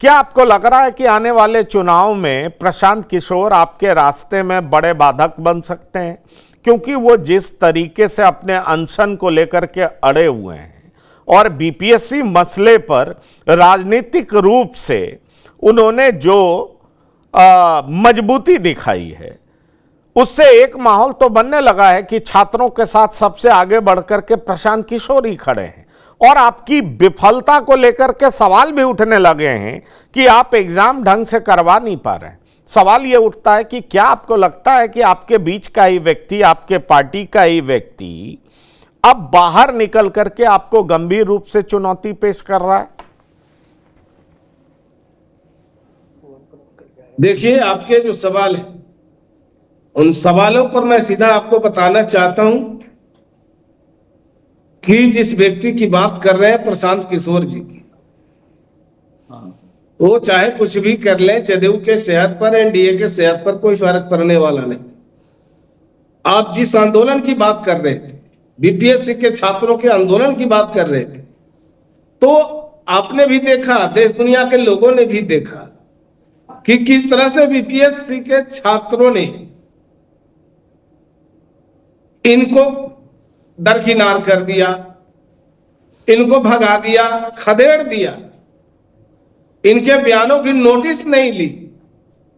क्या आपको लग रहा है कि आने वाले चुनाव में प्रशांत किशोर आपके रास्ते में बड़े बाधक बन सकते हैं? क्योंकि वो जिस तरीके से अपने अनशन को लेकर के अड़े हुए हैं और बीपीएससी मसले पर राजनीतिक रूप से उन्होंने जो मजबूती दिखाई है, उससे एक माहौल तो बनने लगा है कि छात्रों के साथ सबसे आगे बढ़कर के प्रशांत किशोर ही खड़े हैं। और आपकी विफलता को लेकर के सवाल भी उठने लगे हैं कि आप एग्जाम ढंग से करवा नहीं पा रहे हैं। सवाल यह उठता है कि क्या आपको लगता है कि आपके बीच का ही व्यक्ति, आपके पार्टी का ही व्यक्ति अब बाहर निकल करके आपको गंभीर रूप से चुनौती पेश कर रहा है? देखिए, आपके जो सवाल है उन सवालों पर मैं सीधा आपको बताना चाहता हूं कि जिस व्यक्ति की बात कर रहे हैं प्रशांत किशोर जी की, वो चाहे कुछ भी कर लें, जदयू के सेहत पर, एनडीए के सेहत पर कोई फर्क पड़ने वाला नहीं। आप जिस आंदोलन की बात कर रहे थे, बीपीएससी के छात्रों के आंदोलन की बात कर रहे थे, तो आपने भी देखा, देश दुनिया के लोगों ने भी देखा कि किस तरह से बीपीएससी के छात्रों ने इनको दरकिनार कर दिया, इनको भगा दिया, खदेड़ दिया, इनके बयानों की नोटिस नहीं ली।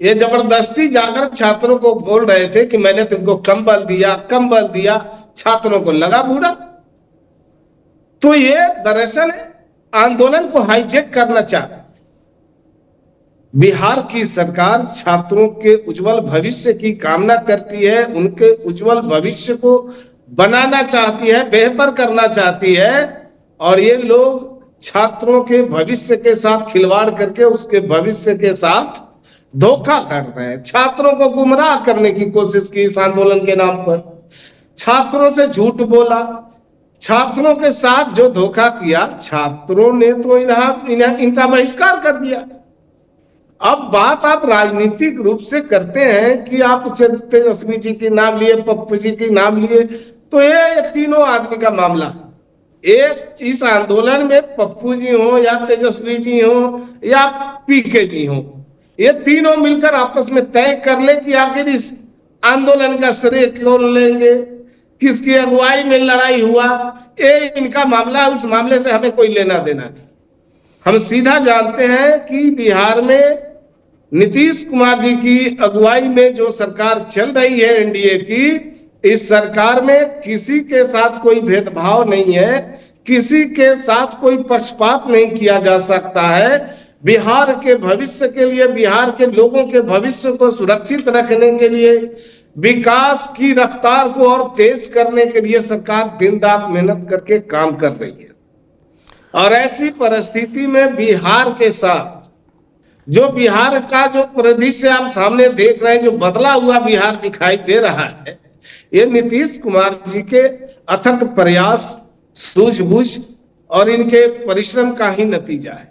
ये जबरदस्ती जाकर छात्रों को बोल रहे थे कि मैंने तुमको कंबल दिया, छात्रों को लगा बुरा। तो ये दरअसल आंदोलन को हाईजैक करना चाहते। बिहार की सरकार छात्रों के उज्जवल भविष्य की कामना करती है, उनके उज्जवल भविष्य को बनाना चाहती है, बेहतर करना चाहती है, और ये लोग छात्रों के भविष्य के साथ खिलवाड़ करके उसके भविष्य के साथ धोखा कर रहे हैं। छात्रों को गुमराह करने की कोशिश की इस आंदोलन के नाम पर, छात्रों से झूठ बोला, छात्रों के साथ जो धोखा किया, छात्रों ने तो इनका बहिष्कार कर दिया। अब बात आप राजनीतिक रूप से करते हैं कि आप तेजस्वी जी के नाम लिए, पप्पू जी के नाम लिए, तो ये तीनों आदमी का मामला। एक इस आंदोलन में पप्पू जी हो या तेजस्वी जी हो या पीके जी हो, ये तीनों मिलकर आपस में तय कर ले कि आखिर इस आंदोलन का श्रेय कौन लेंगे, किसकी अगुवाई में लड़ाई हुआ, ये इनका मामला है। उस मामले से हमें कोई लेना देना नहीं। हम सीधा जानते हैं कि बिहार में नीतीश कुमार जी की अगुवाई में जो सरकार चल रही है एनडीए की, इस सरकार में किसी के साथ कोई भेदभाव नहीं है, किसी के साथ कोई पक्षपात नहीं किया जा सकता है। बिहार के भविष्य के लिए, बिहार के लोगों के भविष्य को सुरक्षित रखने के लिए, विकास की रफ्तार को और तेज करने के लिए सरकार दिन रात मेहनत करके काम कर रही है। और ऐसी परिस्थिति में बिहार के साथ जो बिहार का जो परिदृश्य आप सामने देख रहे हैं, जो बदला हुआ बिहार दिखाई दे रहा है, ये नीतीश कुमार जी के अथक प्रयास, सूझबूझ और इनके परिश्रम का ही नतीजा है।